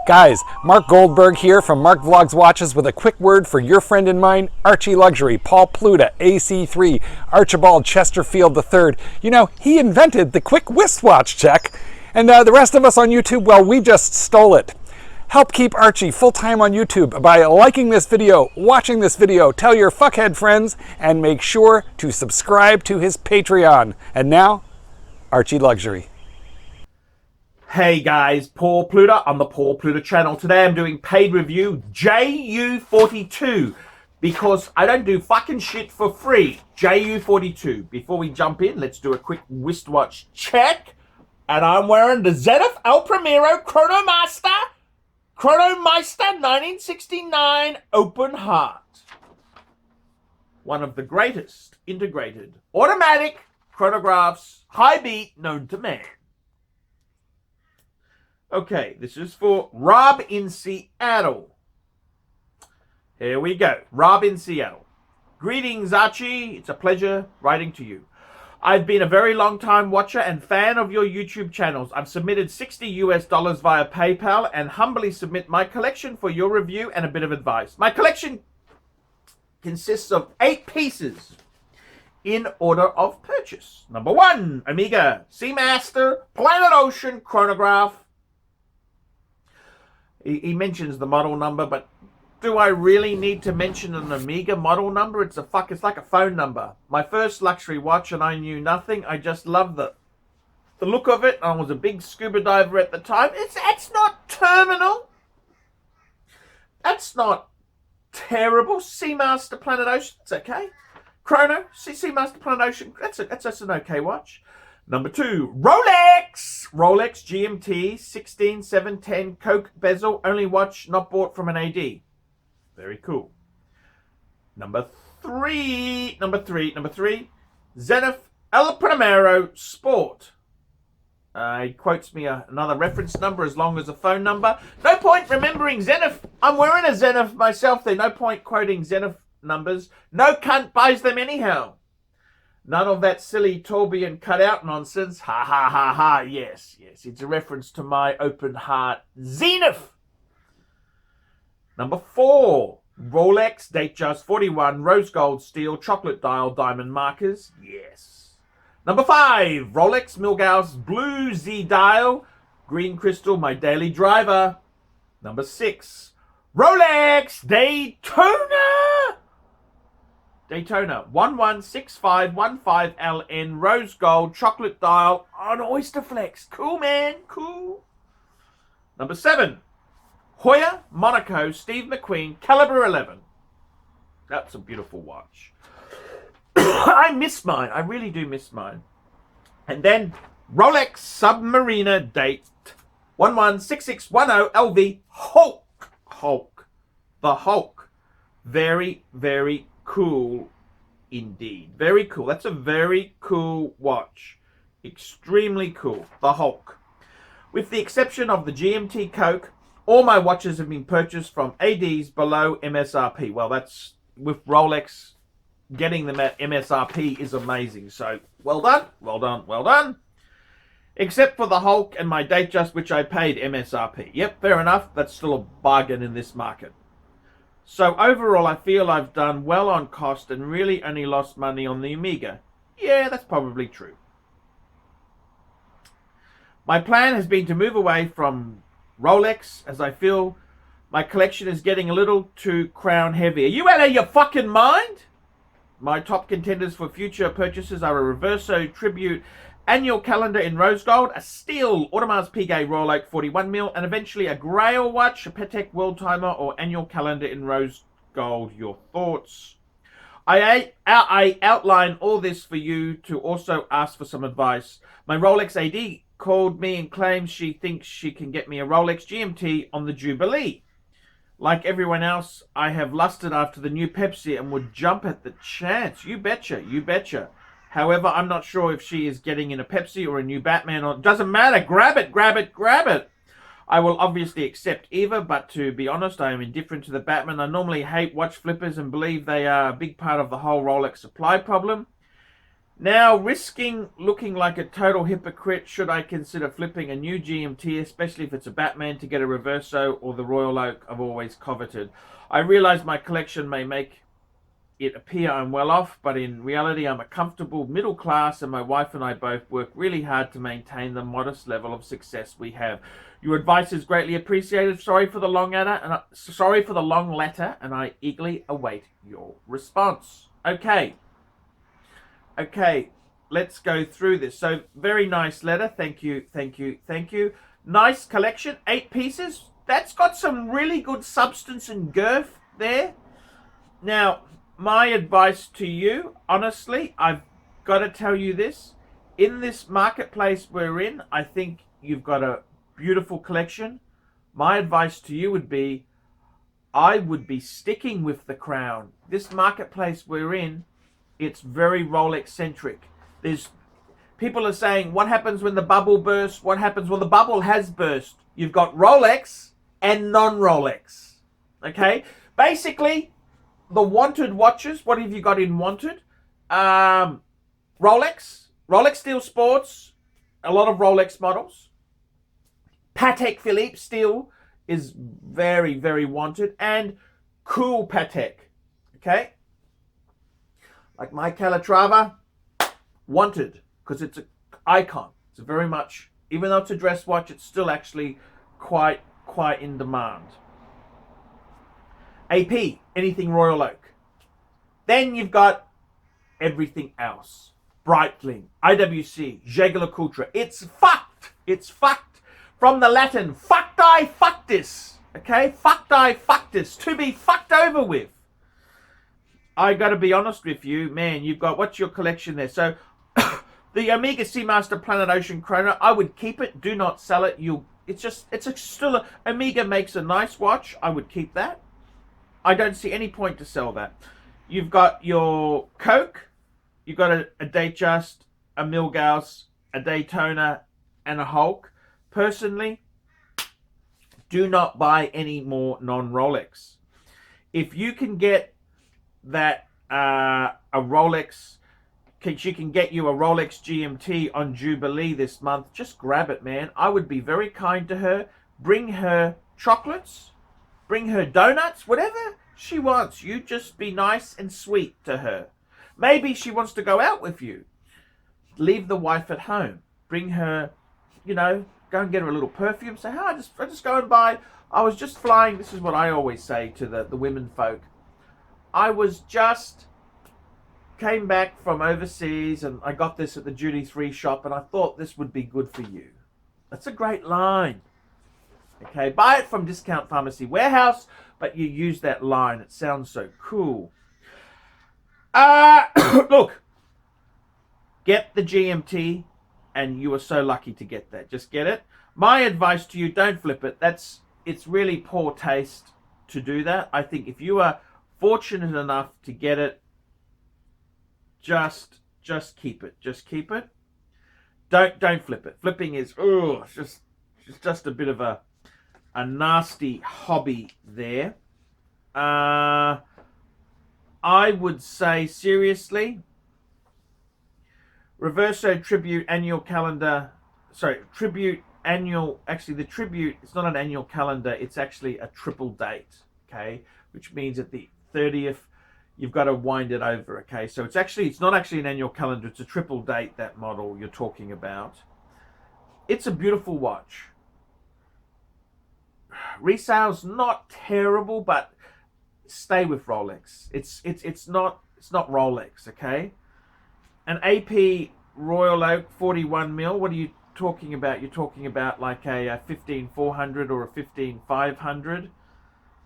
Guys, Mark Goldberg here from Mark Vlogs Watches with a quick word for your friend and mine, ArchieLuxury, Paul Pluta, AC3, Archibald Chesterfield III. You know, he invented the quick wristwatch check, and the rest of us on YouTube, well, we just stole it. Help keep Archie full-time on YouTube by liking this video, watching this video, tell your fuckhead friends, and make sure to subscribe to his Patreon. And now, ArchieLuxury. Hey guys, Paul Pluta on the Paul Pluta channel. Today I'm doing paid review JU42 because I don't do fucking shit for free. JU42. Before we jump in, let's do a quick wristwatch check. And I'm wearing the Zenith El Primero Chronomeister 1969 Open Heart. One of the greatest integrated automatic chronographs, high beat known to man. Okay, this is for Rob in Seattle. Here we go. Rob in Seattle. Greetings, Archie. It's a pleasure writing to you. I've been a very long time watcher and fan of your YouTube channels. I've submitted $60 via PayPal and humbly submit my collection for your review and a bit of advice. My collection consists of 8 pieces in order of purchase. Number 1, Omega Seamaster Planet Ocean chronograph. He mentions the model number, but do I really need to mention an Omega model number? It's like a phone number. My first luxury watch, and I knew nothing. I just loved the look of it. I was a big scuba diver at the time. It's not terminal. That's not terrible. Seamaster Planet Ocean, it's okay. Chrono, Seamaster Planet Ocean, that's an okay watch. Number 2, Rolex GMT 16710 Coke bezel, only watch not bought from an AD. Very cool. Number three, Zenith El Primero Sport. He quotes me another reference number as long as a phone number. No point remembering Zenith. I'm wearing a Zenith myself. There's no point quoting Zenith numbers. No cunt buys them anyhow. None of that silly Torbian cutout nonsense. Ha ha ha ha. Yes. It's a reference to my open heart Zenith. Number 4, Rolex Datejust 41 rose gold steel chocolate dial diamond markers. Yes. Number 5, Rolex Milgauss blue Z dial green crystal, my daily driver. Number 6, Rolex Daytona 116515LN rose gold chocolate dial on Oyster Flex. Cool, man. Cool. Number 7, Hoya Monaco Steve McQueen caliber 11. That's a beautiful watch. I miss mine. I really do miss mine. And then Rolex Submariner date 116610 LV Hulk. The Hulk. Very, very cool indeed. Very cool. That's a very cool watch. Extremely cool. The Hulk. With the exception of the GMT Coke, all my watches have been purchased from ADs below MSRP. Well, that's with Rolex, getting them at MSRP is amazing. So, well done. Except for the Hulk and my Datejust, which I paid MSRP. Yep, fair enough. That's still a bargain in this market. So overall, I feel I've done well on cost and really only lost money on the Omega. Yeah, that's probably true. My plan has been to move away from Rolex, as I feel my collection is getting a little too crown heavy. Are you out of your fucking mind? My top contenders for future purchases are a Reverso Tribute annual calendar in rose gold, a steel Audemars Piguet Rolex 41mm, and eventually a Grail watch, a Patek World Timer, or annual calendar in rose gold. Your thoughts? I outline all this for you to also ask for some advice. My Rolex AD called me and claims she thinks she can get me a Rolex GMT on the Jubilee. Like everyone else, I have lusted after the new Pepsi and would jump at the chance. You betcha. However, I'm not sure if she is getting in a Pepsi or a new Batman. Or doesn't matter. Grab it. I will obviously accept either, but to be honest, I am indifferent to the Batman. I normally hate watch flippers and believe they are a big part of the whole Rolex supply problem. Now, risking looking like a total hypocrite, should I consider flipping a new GMT, especially if it's a Batman, to get a Reverso or the Royal Oak I've always coveted? I realize my collection may make it appear I'm well off, but in reality I'm a comfortable middle class, and my wife and I both work really hard to maintain the modest level of success we have. Your advice is greatly appreciated. Sorry for the long letter, and I eagerly await your response. Okay, let's go through this. So, very nice letter. Thank you. Nice collection, 8 pieces. That's got some really good substance and girth there. Now, my advice to you, honestly, I've got to tell you this. In this marketplace we're in, I think you've got a beautiful collection. My advice to you would be, I would be sticking with the crown. This marketplace we're in, it's very Rolex centric. There's people are saying, what happens when the bubble bursts? What happens? Well, the bubble has burst. You've got Rolex and non-Rolex. Okay? Basically, the wanted watches, what have you got in wanted? Rolex Steel Sports, a lot of Rolex models. Patek Philippe still is very, very wanted. And cool Patek, okay? Like my Calatrava, wanted, because it's an icon. It's very much, even though it's a dress watch, it's still actually quite in demand. AP, anything Royal Oak. Then you've got everything else. Breitling, IWC, JU42. It's fucked. It's fucked. From the Latin, fuckti fuctus. Okay? Fuckti fuctus. To be fucked over with. I got to be honest with you, man, you've got, what's your collection there? So, the Omega Seamaster Planet Ocean Chrono, I would keep it. Do not sell it. Omega makes a nice watch. I would keep that. I don't see any point to sell that. You've got your Coke, you've got a Datejust, a Milgauss, a Daytona, and a Hulk. Personally, do not buy any more non-Rolex. If you can get that a Rolex, she can get you a Rolex GMT on Jubilee this month, just grab it, man. I would be very kind to her. Bring her chocolates. Bring her donuts, whatever she wants. You just be nice and sweet to her. Maybe she wants to go out with you. Leave the wife at home. Bring her, go and get her a little perfume. Say, hey, I just go and buy. I was just flying. This is what I always say to the women folk. Came back from overseas and I got this at the duty-free shop and I thought this would be good for you. That's a great line. Okay, buy it from Discount Pharmacy Warehouse, but you use that line. It sounds so cool. Look, get the GMT, and you are so lucky to get that. Just get it. My advice to you, don't flip it. It's really poor taste to do that. I think if you are fortunate enough to get it, just keep it. Just keep it. Don't flip it. Flipping is it's just a bit of a nasty hobby there. I would say, seriously, Reverso Tribute annual calendar. Sorry, Tribute annual. Actually, the Tribute, it's not an annual calendar. It's actually a triple date. Okay, which means at the 30th, you've got to wind it over. Okay, so it's not actually an annual calendar. It's a triple date, that model you're talking about. It's a beautiful watch. Resale's not terrible, but stay with Rolex. It's not Rolex, okay? An AP Royal Oak 41 mil. What are you talking about? You're talking about like a 15400 or a 15500.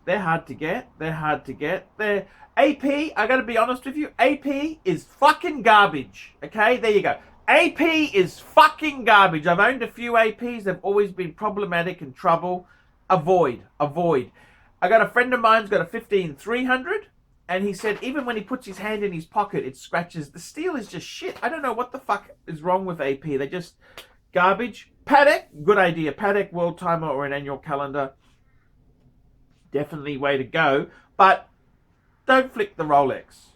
They're hard to get. They're AP. I got to be honest with you. AP is fucking garbage. Okay, there you go. AP is fucking garbage. I've owned a few APs. They've always been problematic and trouble. Avoid. I got a friend of mine's got a 15300, and he said even when he puts his hand in his pocket, it scratches. The steel is just shit. I don't know what the fuck is wrong with AP. They're just garbage. Patek, good idea. Patek World Timer or an annual calendar. Definitely way to go. But don't flick the Rolex.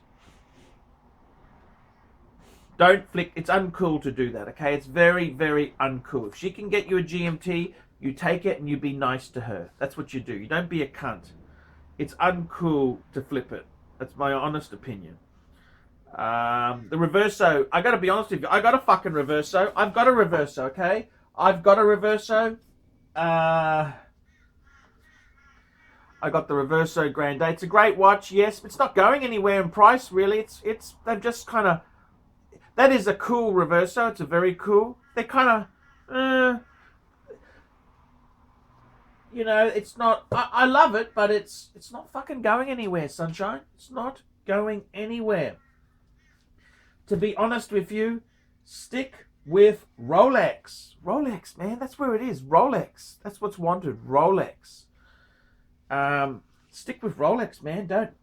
Don't flick. It's uncool to do that, okay? It's very, very uncool. If she can get you a GMT, you take it and you be nice to her. That's what you do. You don't be a cunt. It's uncool to flip it. That's my honest opinion. The Reverso, I gotta be honest with you, I got a fucking Reverso. I've got a Reverso, okay? I've got a Reverso. I got the Reverso Grande. It's a great watch, yes, but it's not going anywhere in price, really. They've just kind of, that is a cool Reverso. It's a very cool. They're kind of, you know, it's not, I love it, but it's not fucking going anywhere, sunshine. It's not going anywhere. To be honest with you, stick with Rolex. Rolex, man, that's where it is. Rolex. That's what's wanted. Rolex. Stick with Rolex, man. Don't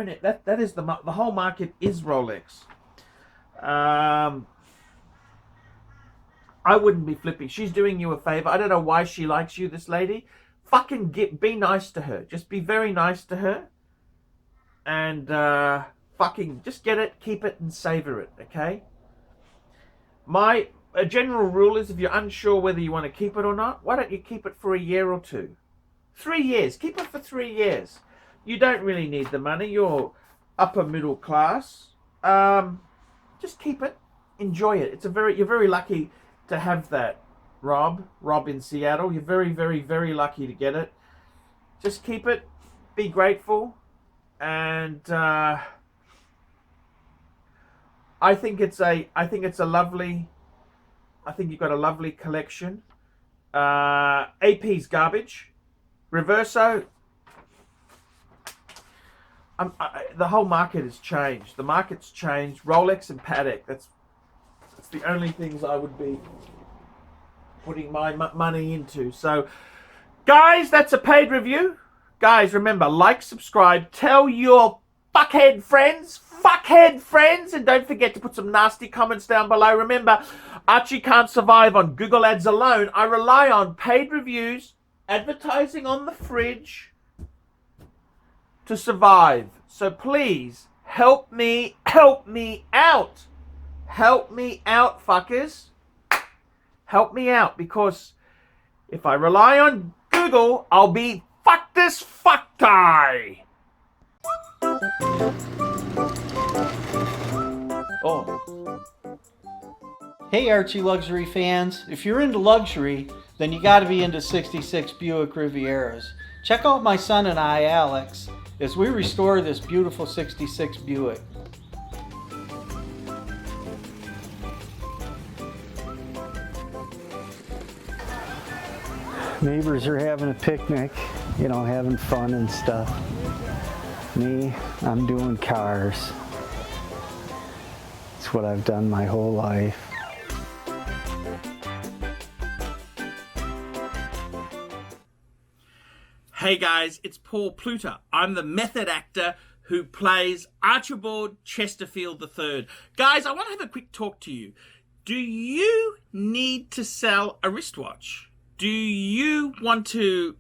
it. That is the whole market is Rolex. I wouldn't be flipping. She's doing you a favor. I don't know why she likes you, this lady. Fucking be nice to her. Just be very nice to her. And fucking just get it, keep it, and savor it, okay? My general rule is if you're unsure whether you want to keep it or not, why don't you keep it for a year or two? 3 years. Keep it for 3 years. You don't really need the money. You're upper middle class. Just keep it. Enjoy it. You're very lucky to have that, Rob in Seattle. You're very, very, very lucky to get it. Just keep it. Be grateful. And I think you've got a lovely collection. AP's garbage. Reverso. The whole market has changed. The market's changed. Rolex and Patek. That's the only things I would be putting my money into. So, guys, that's a paid review. Guys, remember, like, subscribe, tell your fuckhead friends, and don't forget to put some nasty comments down below. Remember, Archie can't survive on Google Ads alone. I rely on paid reviews, advertising on the fridge to survive. So please, help me out. Help me out, fuckers. Help me out, because if I rely on Google, I'll be fucked as fuck guy. Oh. Hey Archie Luxury fans, if you're into luxury, then you gotta be into 66 Buick Rivieras. Check out my son and I, Alex, as we restore this beautiful 66 Buick. Neighbors are having a picnic, you know, having fun and stuff. Me, I'm doing cars. It's what I've done my whole life. Hey guys, it's Paul Pluta. I'm the method actor who plays Archibald Chesterfield III. Guys, I want to have a quick talk to you. Do you need to sell a wristwatch? Do you want to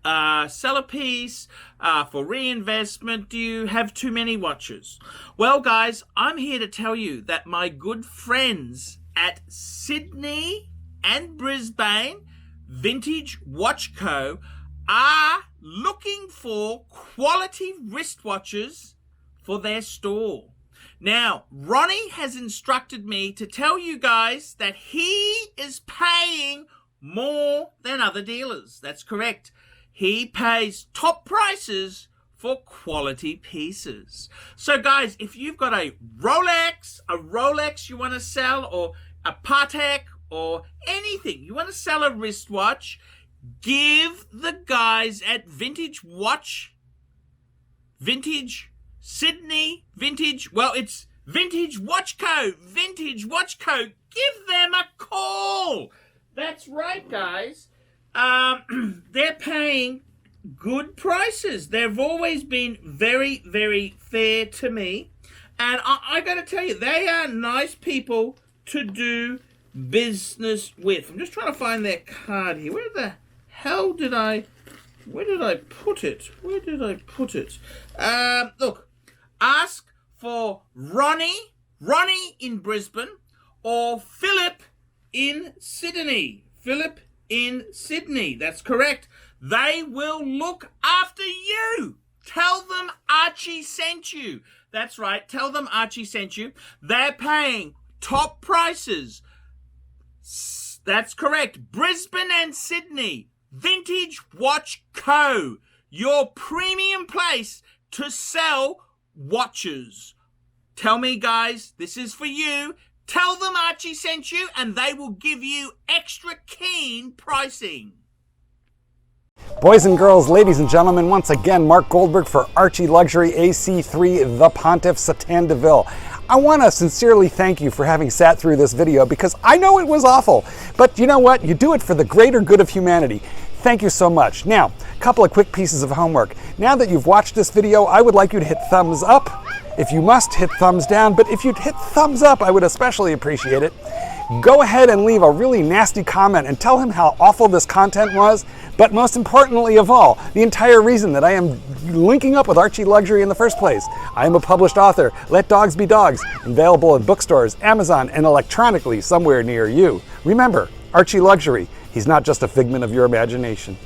sell a piece for reinvestment? Do you have too many watches? Well, guys, I'm here to tell you that my good friends at Sydney and Brisbane Vintage Watch Co. are looking for quality wristwatches for their store. Now, Ronnie has instructed me to tell you guys that he is paying more than other dealers. That's correct. He pays top prices for quality pieces. So guys, if you've got a Rolex you want to sell, or a Patek, or anything, you want to sell a wristwatch, give the guys at Vintage Sydney, it's Vintage Watch Co. Give them a call. That's right, guys. They're paying good prices. They've always been very, very fair to me. And I got to tell you, they are nice people to do business with. I'm just trying to find their card here. Where the hell did I put it? Look, ask for Ronnie Ronnie in Brisbane, or Philip in Sydney. Philip in Sydney, that's correct. They will look after you. Tell them Archie sent you. That's right, tell them Archie sent you. They're paying top prices. That's correct. Brisbane and Sydney. Vintage Watch Co. Your premium place to sell watches. Tell me, guys, this is for you. Tell them Archie sent you and they will give you extra keen pricing. Boys and girls, ladies and gentlemen, once again, Mark Goldberg for Archie Luxury AC3, the Pontiff, Satan Deville. I want to sincerely thank you for having sat through this video because I know it was awful, but you know what? You do it for the greater good of humanity. Thank you so much. Now, a couple of quick pieces of homework. Now that you've watched this video, I would like you to hit thumbs up. If you must, hit thumbs down, but if you'd hit thumbs up, I would especially appreciate it. Go ahead and leave a really nasty comment and tell him how awful this content was, but most importantly of all, the entire reason that I am linking up with Archie Luxury in the first place. I am a published author, Let Dogs Be Dogs, available in bookstores, Amazon, and electronically somewhere near you. Remember, Archie Luxury, he's not just a figment of your imagination.